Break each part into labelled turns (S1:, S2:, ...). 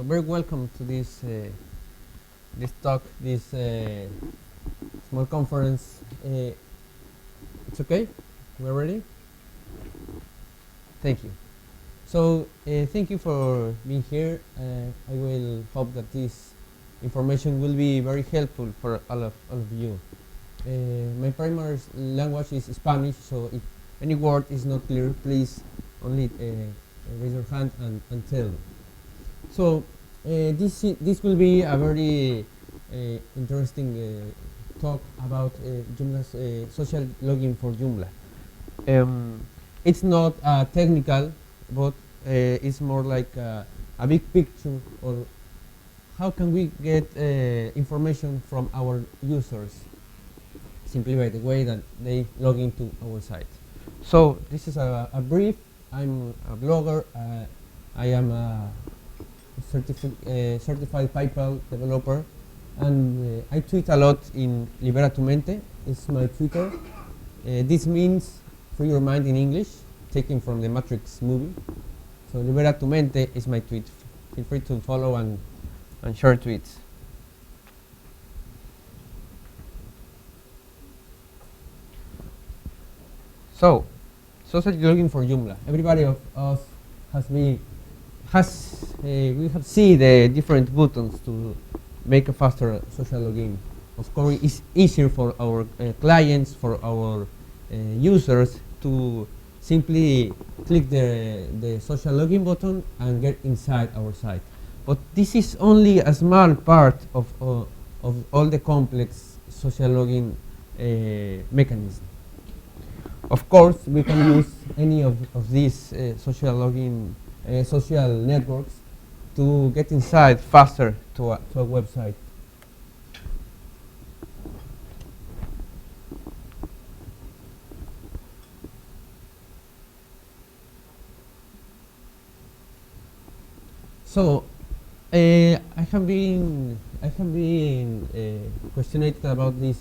S1: So very welcome to this this talk, this small conference. It's okay? We're ready? Thank you. So thank you for being here. I will hope that this information will be very helpful for all of you. My primary language is Spanish, so if any word is not clear, please only raise your hand and tell me. So this will be a very interesting talk about Joomla's social login for Joomla. It's not technical, but it's more like a big picture, or how can we get information from our users simply by the way that they log into our site. So this is a brief. I'm a blogger. I am a certified PayPal developer, and I tweet a lot in Libera tu mente. It's my Twitter. This means free your mind in English, taken from the Matrix movie. So Libera tu mente is my tweet. Feel free to follow and share tweets. So, social login for Joomla. Everybody of us we have seen the different buttons to make a faster social login. Of course, it's easier for our clients, for our users to simply click the social login button and get inside our site. But this is only a small part of all the complex social login mechanisms. Of course, we can use any of these social login social networks to get inside faster to a website. So I have been questioned about this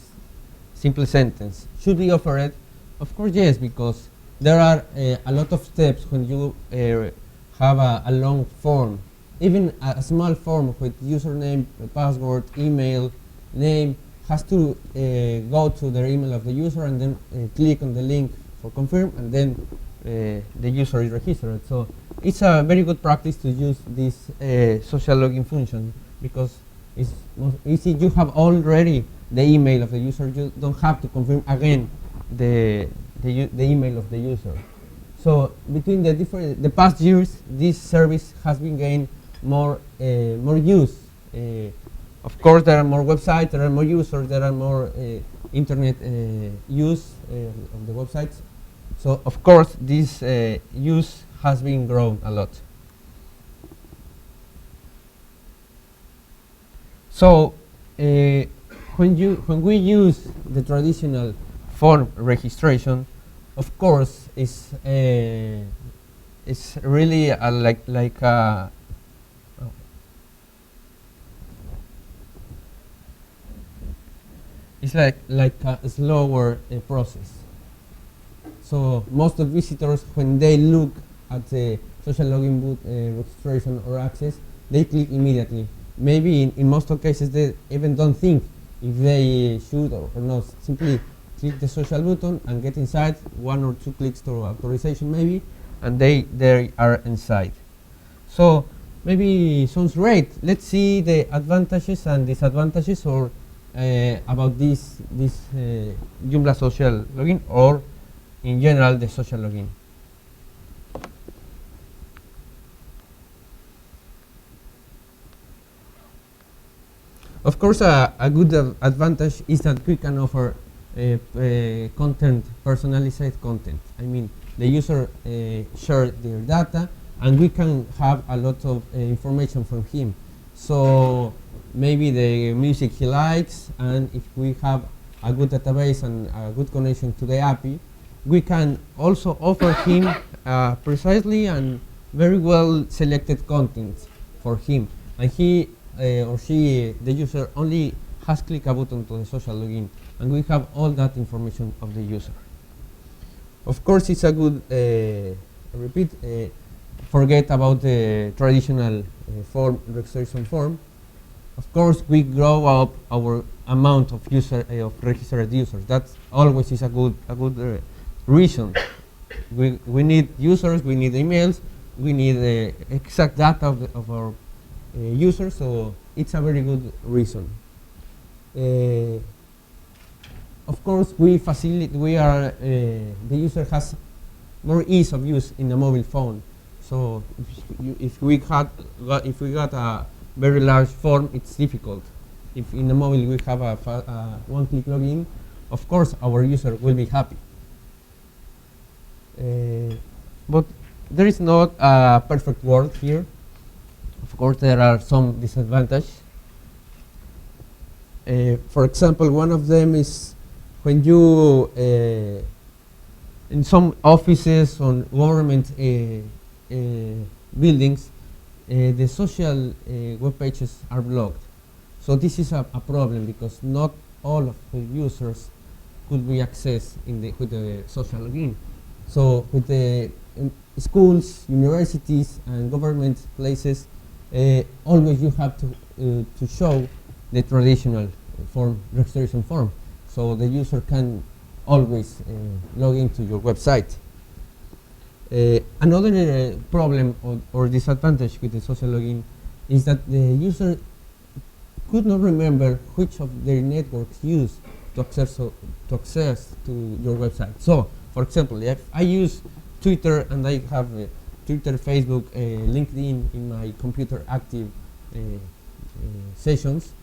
S1: simple sentence. Should we offer it? Of course, yes, because there are a lot of steps when you have a long form. Even a small form with username, password, email, name has to go to the email of the user and then click on the link for confirm, and then the user is registered. So it's a very good practice to use this social login function, because it's most easy. You have already the email of the user. You don't have to confirm again the email of the user. So between the past years, this service has been gained more use. Of course, there are more websites, there are more users, there are more internet use of the websites. So of course, this use has been grown a lot. So when we use the traditional form registration, of course, it's really like a it's like a slower process. So most of visitors, when they look at the social login registration or access, they click immediately. Maybe in most of cases they even don't think if they should or not. Simply click the social button and get inside. 1 or 2 clicks to authorization maybe, and they are inside. So maybe sounds great. Let's see the advantages and disadvantages, or about this Joomla social login, or in general the social login. Of course, a good advantage is that we can offer content, personalized content. I mean, the user share their data, and we can have a lot of information from him. So maybe the music he likes, and if we have a good database and a good connection to the API, we can also offer him precisely and very well selected content for him, and he or she, the user, only has click a button to the social login, and we have all that information of the user. Of course, it's a good repeat forget about the traditional form, registration form. Of course, we grow up our amount of of registered users. That always is a good reason. We need users, we need emails, we need exact data of our users. So it's a very good reason. Of course, the user has more ease of use in a mobile phone. So if we got a very large form, it's difficult. If in the mobile we have a one-click login, of course our user will be happy. But there is not a perfect world here. Of course, there are some disadvantages. For example, one of them is when you in some offices on government buildings, the social web pages are blocked. So this is a problem because not all of the users could be accessed with the social login. So with the schools, universities, and government places, always you have to show the traditional registration form, so the user can always log into your website. Another problem or disadvantage with the social login is that the user could not remember which of their networks used to access to your website. So, for example, if I use Twitter and I have Twitter, Facebook, LinkedIn in my computer active sessions,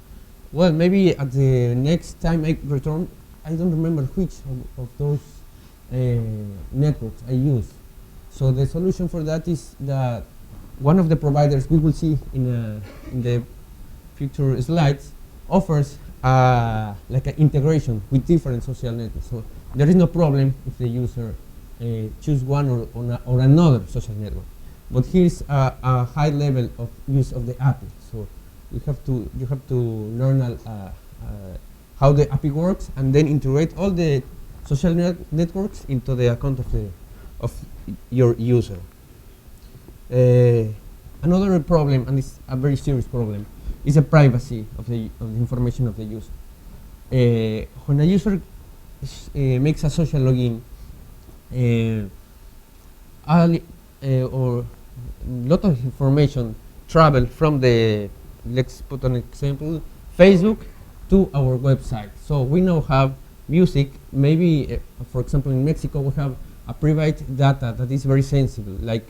S1: well, maybe at the next time I return, I don't remember which of those networks I use. So the solution for that is that one of the providers we will see in the future slides offers like an integration with different social networks. So there is no problem if the user choose one or another social network. But here's a high level of use of the API. So you have to learn how the API works and then integrate all the social networks into the account of your user. Another problem, and it's a very serious problem, is the privacy of the information of the user. When a user makes a social login, or a lot of information travel from let's put an example, Facebook to our website. So we now have music, maybe for example in Mexico we have a private data that is very sensitive, like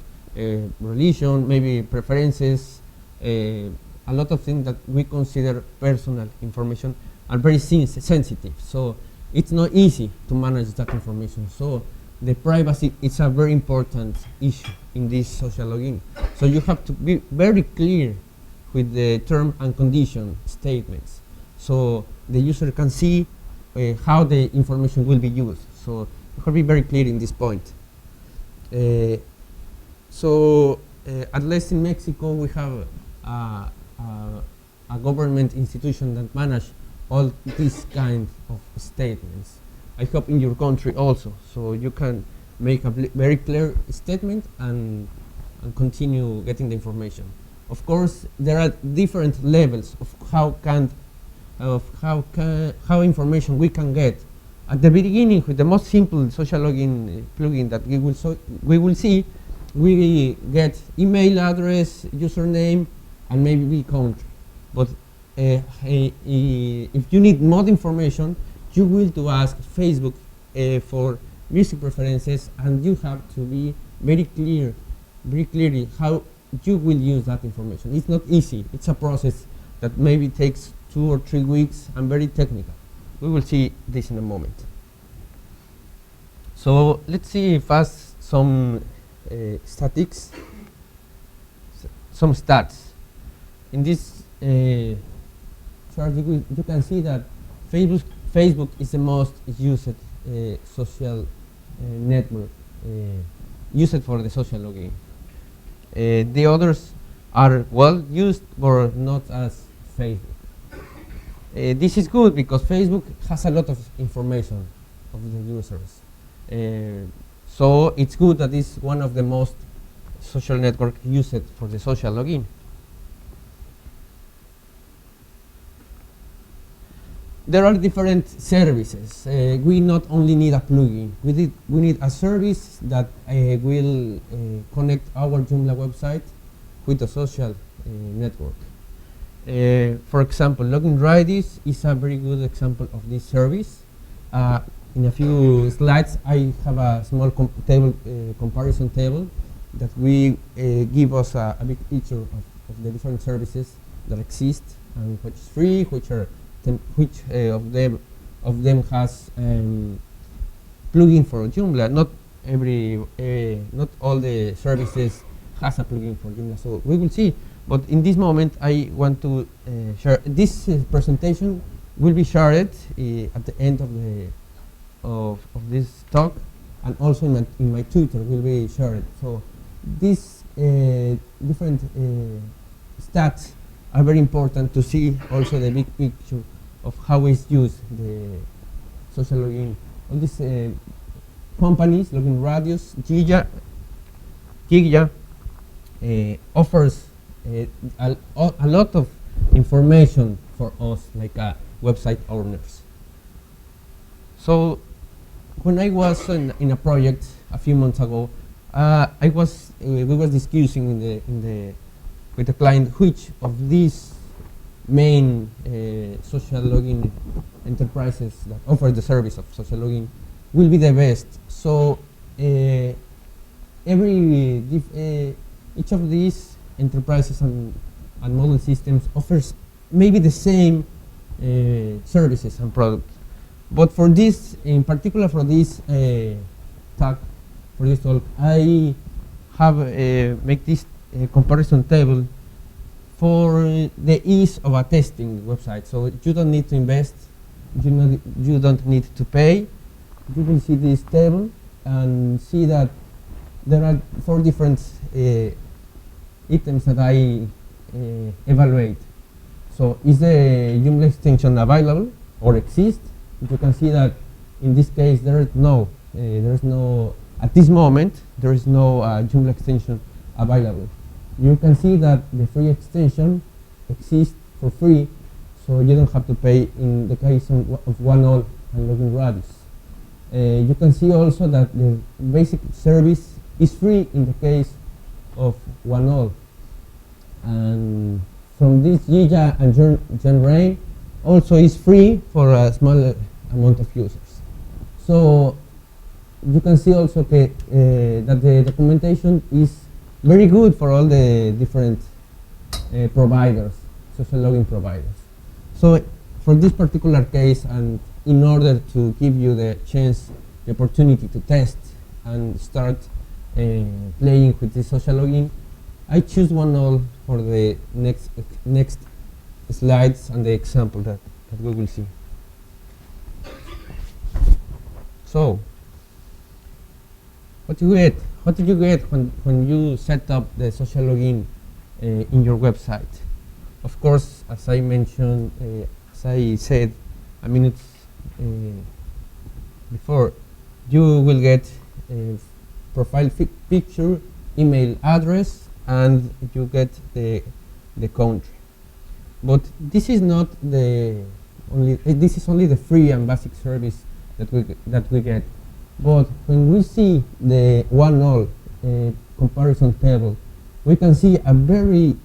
S1: religion, maybe preferences, a lot of things that we consider personal information are very sensitive. So it's not easy to manage that information. So the privacy is a very important issue in this social login. So you have to be very clear with the term and condition statements, so the user can see how the information will be used. So you have to be very clear in this point. At least in Mexico, we have a government institution that manage all these kind of statements. I hope in your country also, so you can make a very clear statement and continue getting the information. Of course, there are different levels of how information we can get. At the beginning, with the most simple social login plugin that we will see, we get email address, username, and maybe country. But if you need more information, you will to ask Facebook for music preferences, and you have to be very clearly how you will use that information. It's not easy. It's a process that maybe takes 2 or 3 weeks and very technical. We will see this in a moment. So let's see first some statistics, some stats. In this chart, you can see that Facebook is the most used social network used for the social login. The others are well used, but not as Facebook. This is good because Facebook has a lot of information of the users. So it's good that it's one of the most social network use it for the social login. There are different services. We not only need a plugin, we need a service that will connect our Joomla website with the social network. For example, login Redis is a very good example of this service. In a few slides, I have a small comparison table that will give us a big picture of the different services that exist and which is free, which of them has plugin for Joomla. Not all the services has a plugin for Joomla, so we will see. But in this moment, I want to share this presentation will be shared at the end of this talk, and also in my Twitter will be shared. So these different stats are very important to see also the big picture of how is used the social login. All these companies, Login Radius, Gigya, offers a lot of information for us, like website owners. So when I was in a project a few months ago, we were discussing with the client which of these main social login enterprises that offer the service of social login will be the best. So each of these enterprises and model systems offers maybe the same services and products. But for this, in particular for this talk, I have make this comparison table for the ease of a testing website. So you don't need to invest, you don't need to pay. You will see this table and see that there are 4 different items that I evaluate. So is the Joomla extension available or exist? You can see that in this case there is no at this moment there is no Joomla extension available. You can see that the free extension exists for free, so you don't have to pay in the case of OneAll and Login Radius. You can see also that the basic service is free in the case of OneAll. And from this Gija and Genrain also is free for a small amount of users. So you can see also that the documentation is very good for all the different providers, social login providers. So for this particular case, and in order to give you the opportunity to test and start playing with the social login, I choose OneAll for the next slides and the example that we will see. So, what did you get when you set up the social login in your website? Of course, as I mentioned, as I said a minute before, you will get a profile picture, email address, and you get the country. But this is not the only. This is only the free and basic service that we get. But when we see the OneAll comparison table, we can see a very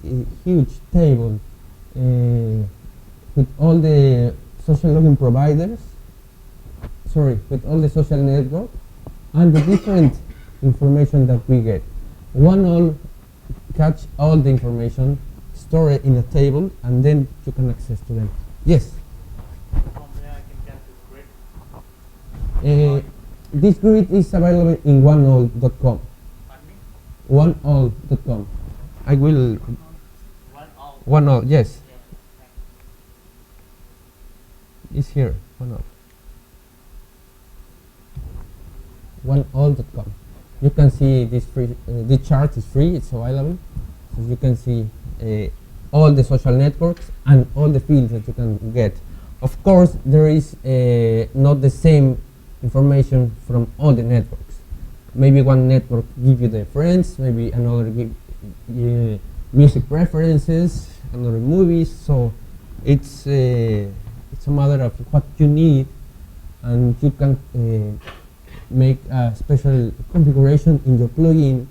S1: huge table with all the social login providers, with all the social network, and the different information that we get. OneAll catch all the information, store it in a table, and then you can access to them. Yes?
S2: From where I can get this grid?
S1: This grid is available in oneall.com.
S2: Pardon me?
S1: Oneall.com. I will. OneAll, yes.
S2: Yeah,
S1: It's here. OneAll. OneAll.com. You can see this free. The chart is free. It's available, so you can see all the social networks and all the fields that you can get. Of course, there is not the same information from all the networks. maybe one network give you the friends, maybe another give music preferences, another movies. So it's a matter of what you need, and you can make a special configuration in your plugin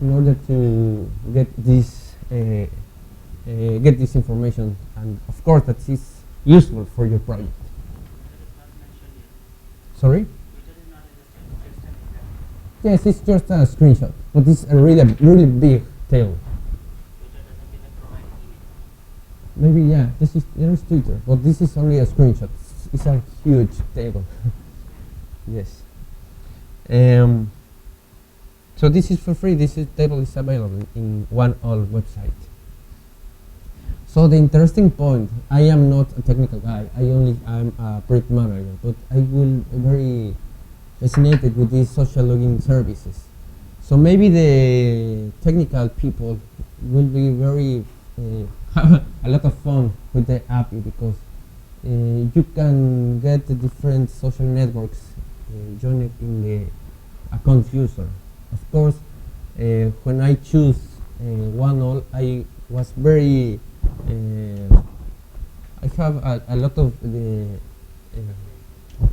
S1: in order to get this information, and of course that is useful for your project. Sorry? Yes, it's just a screenshot, but it's a really big table. Maybe yeah, there is Twitter, but this is only a screenshot. It's a huge table. Yes. So this is for free. Table is available in OneAll website. So the interesting point, I am not a technical guy. I'm a project manager, but I will very fascinated with these social login services. So maybe the technical people will be very have a lot of fun with the API, because you can get the different social networks joined in the account user. Of course, when I choose OneAll, I was very I have a lot of the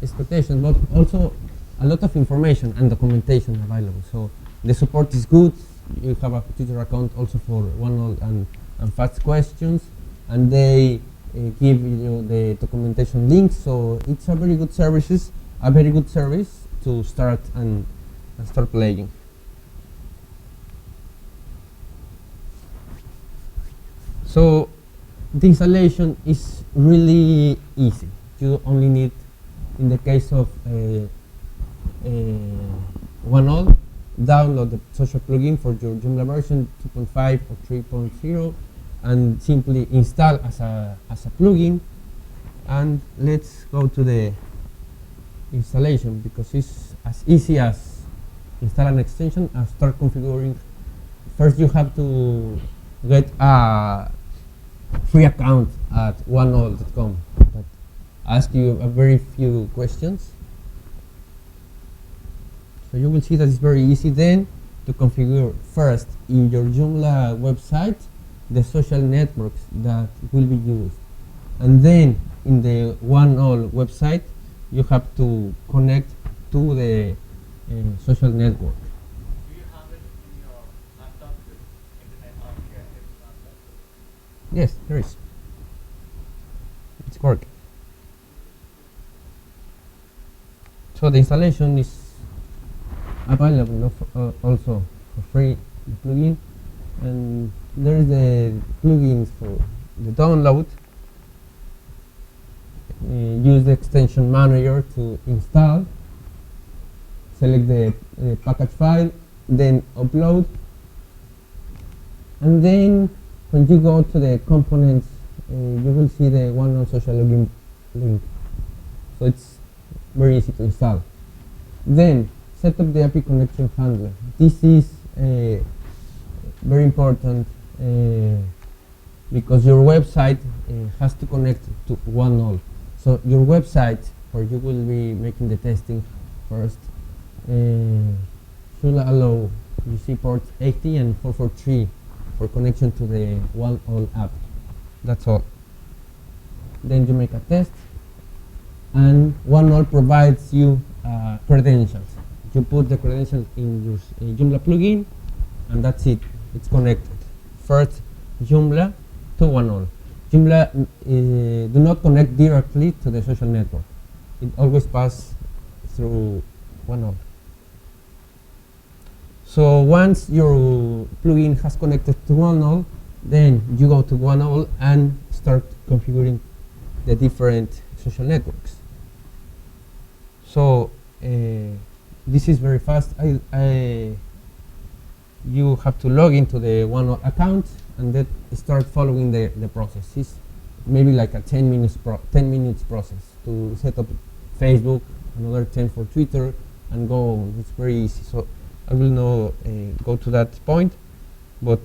S1: expectations, but also a lot of information and documentation available. So the support is good. You have a Twitter account also for OneAll and fast questions, and they give you the documentation links. So it's a very good service to start and start playing. So the installation is really easy. You only need, in the case of OneAll, download the social plugin for your Joomla version 2.5 or 3.0 and simply install as a plugin. And let's go to the installation, because it's as easy as install an extension and start configuring. First you have to get a free account at oneall.com that asks you a very few questions. So you will see that it's very easy then to configure first in your Joomla website the social networks that will be used, and then in the OneAll website you have to connect to the social network.
S2: Do you have it in your laptop with internet or here in laptop?
S1: Yes, there is. It's working. So the installation is available also for free, the plugin, and there is the plugins for the download. Use the extension manager to install, select the package file, then upload, and then when you go to the components, you will see the OneAll social login link. So it's very easy to install. Then set up the API connection handler. This is very important because your website has to connect to OneAll. So your website, where you will be making the testing first, should allow, you see, ports 80 and 443 for connection to the OneAll app. That's all. Then you make a test, and OneAll provides you credentials. You put the credentials in your Joomla plugin, and that's it. It's connected. First, Joomla to OneAll. Joomla do not connect directly to the social network. It always passes through OneAll. So once your plugin has connected to OneAll, then you go to OneAll and start configuring the different social networks. So this is very fast. You have to log into the OneAll account and then start following the process. It's maybe like a 10 minutes process to set up Facebook, another 10 for Twitter, and go on. It's very easy. So I will not go to that point, but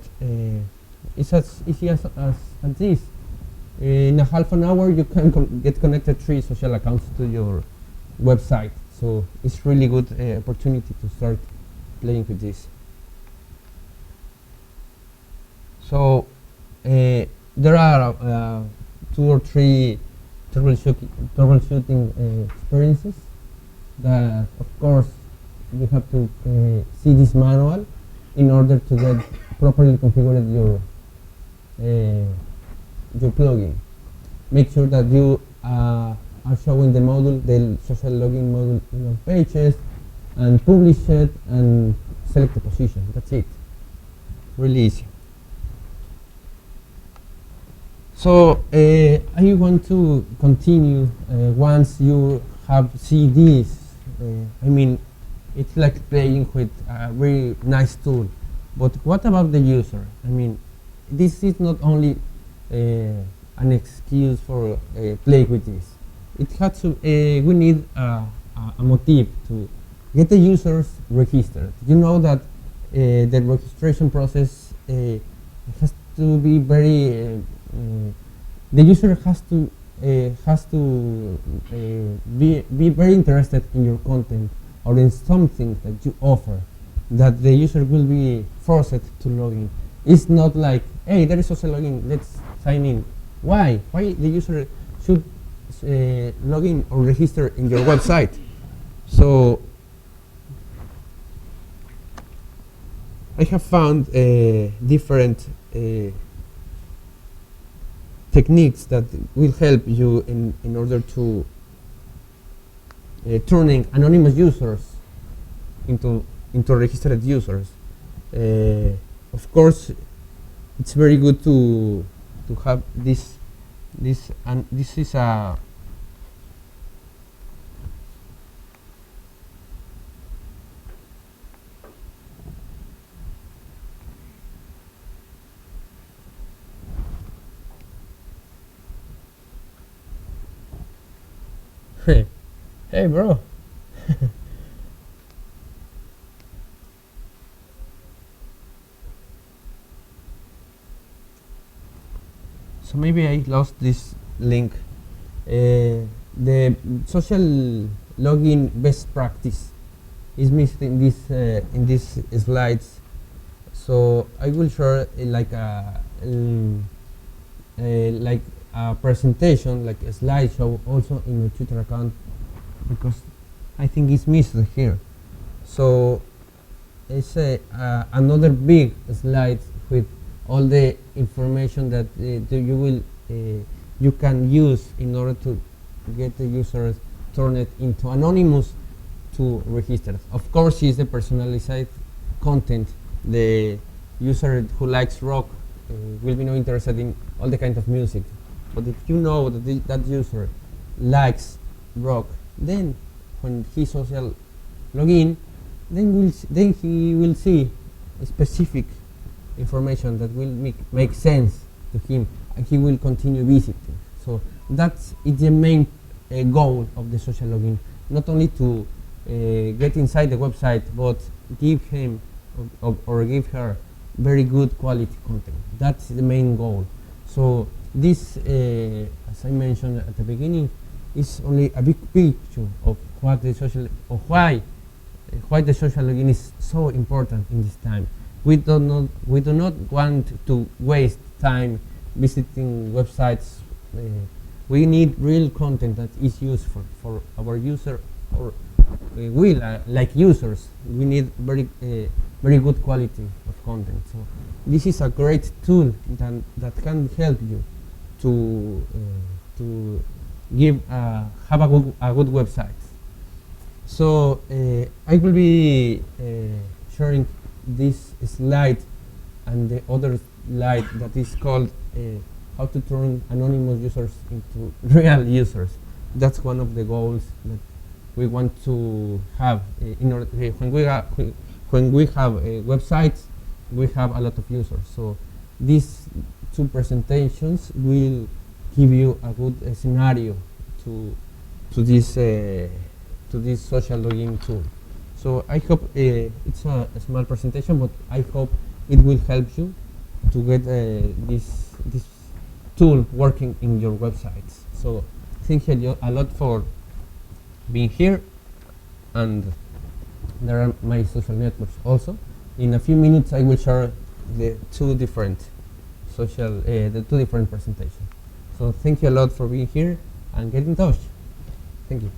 S1: it's as easy as this. In a half an hour, you can get connected 3 social accounts to your website. So it's really good opportunity to start playing with this. So there are 2 or 3 troubleshooting experiences that, of course, you have to see this manual in order to get properly configured your plugin. Make sure that you are showing the module, the social login module in your pages, and publish it and select the position. That's it. Really easy. So I want to continue once you have seen this. I mean, it's like playing with a very nice tool. But what about the user? I mean, this is not only an excuse for play with this. It has to. We need a motive to get the users registered. You know that the registration process has to be very. The user has to be very interested in your content or in something that you offer, that the user will be forced to log in. It's not like, hey, there is also login, let's sign in. Why? Why the user should log in or register in your website? So I have found different techniques that will help you in order to turning anonymous users into registered users. Of course, it's very good to have this, and this is a hey bro. So maybe I lost this link. The social login best practice is missed in these slides. So I will share like a presentation, like a slideshow, also in your Twitter account, because I think it's missed here. So it's another big slide with all the information that you can use in order to get the users turned into anonymous to register. Of course, it's the personalized content. The user who likes rock will be not interested in all the kind of music. But if you know that that user likes rock, then when he social login, then he will see a specific information that will make sense to him, and he will continue visiting. So that's the main goal of the social login, not only to get inside the website, but give him or give her very good quality content. That's the main goal. So this, as I mentioned at the beginning, is only a big picture of what the social, or why the social login is so important in this time. We do not want to waste time visiting websites. We need real content that is useful for our user, or we like users. We need very good quality of content. So this is a great tool that can help you to have a good website. So I will be sharing this slide and the other slide that is called how to turn anonymous users into real users. That's one of the goals that we want to have in order when we have websites, we have a lot of users. So these 2 presentations will give you a good scenario to this social login tool. So I hope it's a small presentation, but I hope it will help you to get this tool working in your websites. So thank you a lot for being here, and There are my social networks also. In a few minutes, I will share the two different presentations. So thank you a lot for being here and get in touch. Thank you.